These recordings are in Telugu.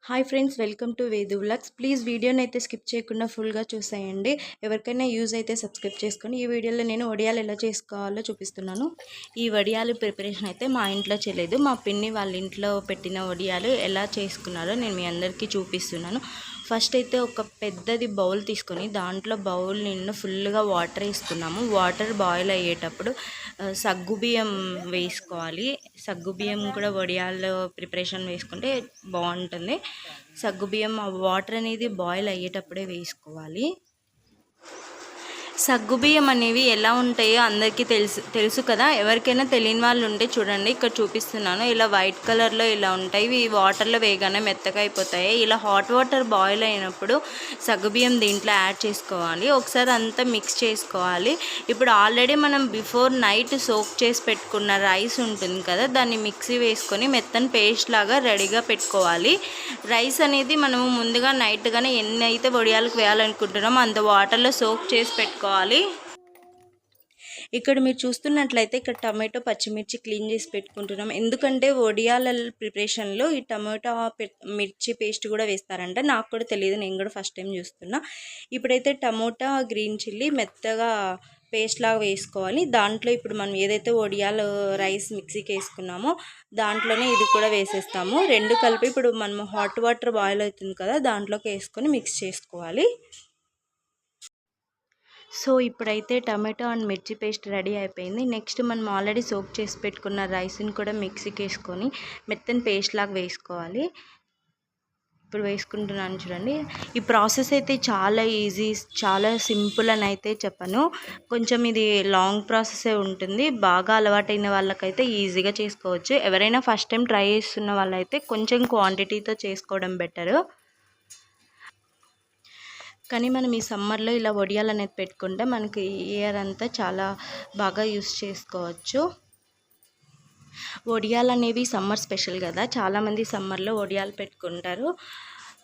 Hi friends, welcome to Vedu vlogs. Please వీడియోని అయితే స్కిప్ చేయకుండా ఫుల్గా చూసేయండి. ఎవరికైనా యూజ్ అయితే సబ్స్క్రైబ్ చేసుకొని. ఈ వీడియోలో నేను వడియాలు ఎలా చేసుకోవాలో చూపిస్తున్నాను. ఈ వడియాలు ప్రిపరేషన్ అయితే మా ఇంట్లో చేయలేదు, మా పిన్ని వాళ్ళ ఇంట్లో పెట్టిన వడియాలు ఎలా చేసుకున్నారో నేను మీ అందరికీ చూపిస్తున్నాను. ఫస్ట్ అయితే ఒక పెద్దది బౌల్ తీసుకొని దాంట్లో బౌల్ నిండా ఫుల్గా వాటర్ వేసుకున్నాము. వాటర్ బాయిల్ అయ్యేటప్పుడు సగ్గుబియ్యం వేసుకోవాలి. సగ్గుబియ్యం కూడా వడియాలు ప్రిపరేషన్ వేసుకుంటే బాగుంటుంది. సగ్గుబియ్యం వాటర్ అనేది బాయిల్ అయ్యేటప్పుడే వేసుకోవాలి. సగ్గుబియ్యం అనేవి ఎలా ఉంటాయో అందరికీ తెలుసు కదా. ఎవరికైనా తెలియని వాళ్ళు ఉంటే చూడండి, ఇక్కడ చూపిస్తున్నాను. ఇలా వైట్ కలర్లో ఇలా ఉంటాయి. ఇవి వాటర్లో వేయగానే మెత్తగా అయిపోతాయి. ఇలా హాట్ వాటర్ బాయిల్ అయినప్పుడు సగ్గుబియ్యం దీంట్లో యాడ్ చేసుకోవాలి. ఒకసారి అంతా మిక్స్ చేసుకోవాలి. ఇప్పుడు ఆల్రెడీ మనం బిఫోర్ నైట్ సోక్ చేసి పెట్టుకున్న రైస్ ఉంటుంది కదా, దాన్ని మిక్సీ వేసుకొని మెత్తని పేస్ట్ లాగా రెడీగా పెట్టుకోవాలి. రైస్ అనేది మనము ముందుగా నైట్ కానీ ఎన్ని అయితే వడియాలకు వేయాలనుకుంటున్నామో అంత వాటర్లో సోక్ చేసి పెట్టుకోవాలి. ఇక్కడ మీరు చూస్తున్నట్లయితే ఇక్కడ టమాటో పచ్చిమిర్చి క్లీన్ చేసి పెట్టుకుంటున్నాం. ఎందుకంటే వడియాల ప్రిపరేషన్లో ఈ టమాటో మిర్చి పేస్ట్ కూడా వేస్తారంట. నాకు కూడా తెలియదు, నేను కూడా ఫస్ట్ టైం చూస్తున్నా. ఇప్పుడైతే టమోటా గ్రీన్ చిల్లీ మెత్తగా పేస్ట్ లాగా వేసుకోవాలి. దాంట్లో ఇప్పుడు మనం ఏదైతే వడియాలు రైస్ మిక్సీకి వేసుకున్నామో దాంట్లోనే ఇది కూడా వేసేస్తాము. రెండు కలిపి ఇప్పుడు మనం హాట్ వాటర్ బాయిల్ అవుతుంది కదా, దాంట్లోకి వేసుకొని మిక్స్ చేసుకోవాలి. సో ఇప్పుడైతే టమాటో అండ్ మిర్చి పేస్ట్ రెడీ అయిపోయింది. నెక్స్ట్ మనం ఆల్రెడీ సోక్ చేసి పెట్టుకున్న రైస్ని కూడా మిక్సీకి వేసుకొని మెత్తని పేస్ట్ లాగా వేసుకోవాలి. ఇప్పుడు వేసుకుంటున్నాను చూడండి. ఈ ప్రాసెస్ అయితే చాలా ఈజీ, చాలా సింపుల్ అని అయితే చెప్పను. కొంచెం ఇది లాంగ్ ప్రాసెసే ఉంటుంది. బాగా అలవాటైన వాళ్ళకైతే ఈజీగా చేసుకోవచ్చు. ఎవరైనా ఫస్ట్ టైం ట్రై చేస్తున్న వాళ్ళైతే కొంచెం క్వాంటిటీతో చేసుకోవడం బెటరు. కానీ మనం ఈ సమ్మర్లో ఇలా వడియాలు అనేది పెట్టుకుంటే మనకి ఇయర్ అంతా చాలా బాగా యూస్ చేసుకోవచ్చు. వడియాలు అనేవి సమ్మర్ స్పెషల్ కదా, చాలామంది సమ్మర్లో వడియాలు పెట్టుకుంటారు.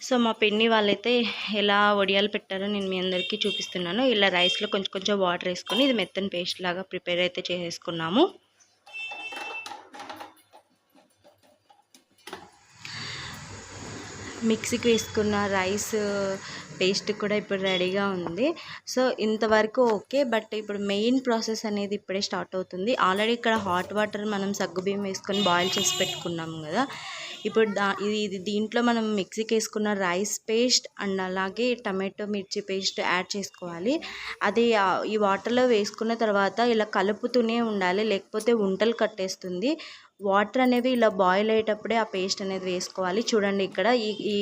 సో మా పిన్ని వాళ్ళైతే ఎలా వడియాలు పెట్టారో నేను మీ అందరికీ చూపిస్తున్నాను. ఇలా రైస్లో కొంచెం కొంచెం వాటర్ వేసుకొని ఇది మెత్తని పేస్ట్ లాగా ప్రిపేర్ అయితే చేసేసుకున్నాము. మిక్సీకి వేసుకున్న రైస్ పేస్ట్ కూడా ఇప్పుడు రెడీగా ఉంది. సో ఇంతవరకు ఓకే. బట్ ఇప్పుడు మెయిన్ ప్రాసెస్ అనేది ఇప్పుడే స్టార్ట్ అవుతుంది. ఆల్రెడీ ఇక్కడ హాట్ వాటర్ మనం సగ్గుబియ్యం వేసుకొని బాయిల్ చేసి పెట్టుకున్నాము కదా. ఇప్పుడు ఇది దీంట్లో మనం మిక్సీకి వేసుకున్న రైస్ పేస్ట్ అండ్ అలాగే టమాటో మిర్చి పేస్ట్ యాడ్ చేసుకోవాలి. అది ఈ వాటర్లో వేసుకున్న తర్వాత ఇలా కలుపుతూనే ఉండాలి, లేకపోతే ఉంటలు కట్టేస్తుంది. వాటర్ అనేవి ఇలా బాయిల్ అయ్యేటప్పుడే ఆ పేస్ట్ అనేది వేసుకోవాలి. చూడండి ఇక్కడ ఈ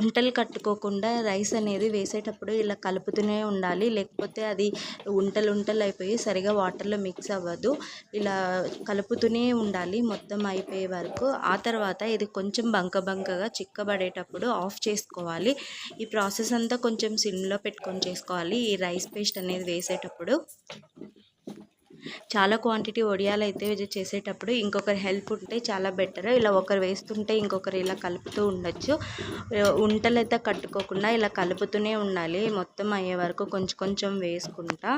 ఉంటలు కట్టుకోకుండా రైస్ అనేది వేసేటప్పుడు ఇలా కలుపుతూనే ఉండాలి, లేకపోతే అది ఉంటలు అయిపోయి సరిగా వాటర్లో మిక్స్ అవ్వదు. ఇలా కలుపుతూనే ఉండాలి మొత్తం అయిపోయే వరకు. ఆ తర్వాత ఇది కొంచెం బంకగా చిక్కబడేటప్పుడు ఆఫ్ చేసుకోవాలి. ఈ ప్రాసెస్ అంతా కొంచెం సిమ్లో పెట్టుకొని చేసుకోవాలి ఈ రైస్ పేస్ట్ అనేది వేసేటప్పుడు. చాలా క్వాంటిటీ వడియాలు అయితే చేసేటప్పుడు ఇంకొకరి హెల్ప్ ఉంటే చాలా బెటర్. ఇలా ఒకరు వేస్తుంటే ఇంకొకరు ఇలా కలుపుతూ ఉండొచ్చు. ఉంటలు అయితే కట్టుకోకుండా ఇలా కలుపుతూనే ఉండాలి మొత్తం అయ్యే వరకు, కొంచెం కొంచెం వేసుకుంటా.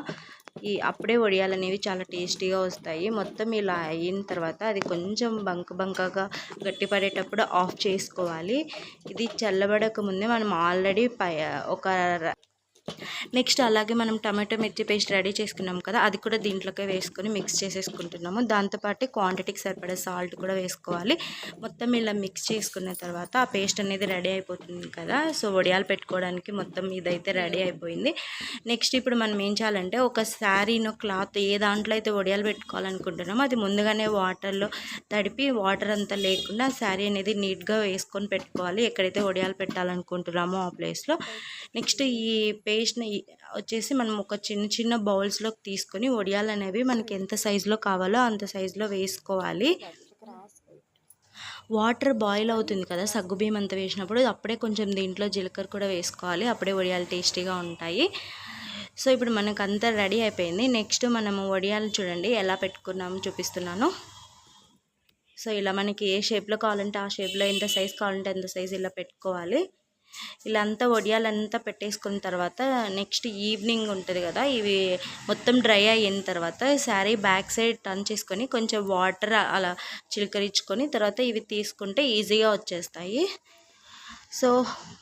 అప్పుడే వడియాలు అనేవి చాలా టేస్టీగా వస్తాయి. మొత్తం ఇలా అయిన తర్వాత అది కొంచెం బంకగా గట్టిపడేటప్పుడు ఆఫ్ చేసుకోవాలి. ఇది చల్లబడక ముందే మనం ఆల్రెడీ నెక్స్ట్ అలాగే మనం టమాటో మిర్చి పేస్ట్ రెడీ చేసుకున్నాం కదా, అది కూడా దీంట్లోకి వేసుకొని మిక్స్ చేసేసుకుంటున్నాము. దాంతోపాటు క్వాంటిటీకి సరిపడే సాల్ట్ కూడా వేసుకోవాలి. మొత్తం ఇలా మిక్స్ చేసుకున్న తర్వాత ఆ పేస్ట్ అనేది రెడీ అయిపోతుంది కదా. సో వడియాలు పెట్టుకోవడానికి మొత్తం ఇదైతే రెడీ అయిపోయింది. నెక్స్ట్ ఇప్పుడు మనం ఏం చేయాలంటే ఒక శారీనో క్లాత్ ఏ దాంట్లో అయితే వడియాలు పెట్టుకోవాలనుకుంటున్నామో అది ముందుగానే వాటర్లో తడిపి వాటర్ అంతా లేకుండా శారీ అనేది నీట్గా వేసుకొని పెట్టుకోవాలి ఎక్కడైతే వడియాలు పెట్టాలనుకుంటున్నామో ఆ ప్లేస్లో. నెక్స్ట్ ఈ పేస్ట్ని వచ్చేసి మనం ఒక చిన్న బౌల్స్లోకి తీసుకొని వడియాలు అనేవి మనకి ఎంత సైజులో కావాలో అంత సైజులో వేసుకోవాలి. వాటర్ బాయిల్ అవుతుంది కదా సగ్గుబియ్యం అంతా వేసినప్పుడు, అప్పుడే కొంచెం దీంట్లో జీలకర్ర కూడా వేసుకోవాలి, అప్పుడే వడియాలు టేస్టీగా ఉంటాయి. సో ఇప్పుడు మనకు అంతా రెడీ అయిపోయింది. నెక్స్ట్ మనము వడియాలు చూడండి ఎలా పెట్టుకున్నాము చూపిస్తున్నాను. సో ఇలా మనకి ఏ షేప్లో కావాలంటే ఆ షేప్లో, ఎంత సైజ్ కావాలంటే అంత సైజ్ ఇలా పెట్టుకోవాలి. ఇలా అంతా వడియాలంతా పెట్టేసుకున్న తర్వాత నెక్స్ట్ ఈవినింగ్ ఉంటుంది కదా, ఇవి మొత్తం డ్రై అయిన తర్వాత శారీ బ్యాక్ సైడ్ టర్న్ చేసుకొని కొంచెం వాటర్ అలా చిలకరించుకొని తర్వాత ఇవి తీసుకుంటే ఈజీగా వచ్చేస్తాయి. సో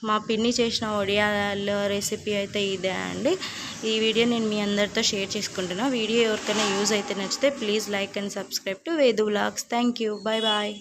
మా పిన్ని చేసిన వడియాల రెసిపీ అయితే ఇదే అండి. ఈ వీడియో నేను మీ అందరితో షేర్ చేసుకుంటున్నా. వీడియో ఎవరికైనా యూజ్ అయితే నచ్చితే please like and subscribe to Vedu vlogs. Thank you. Bye bye.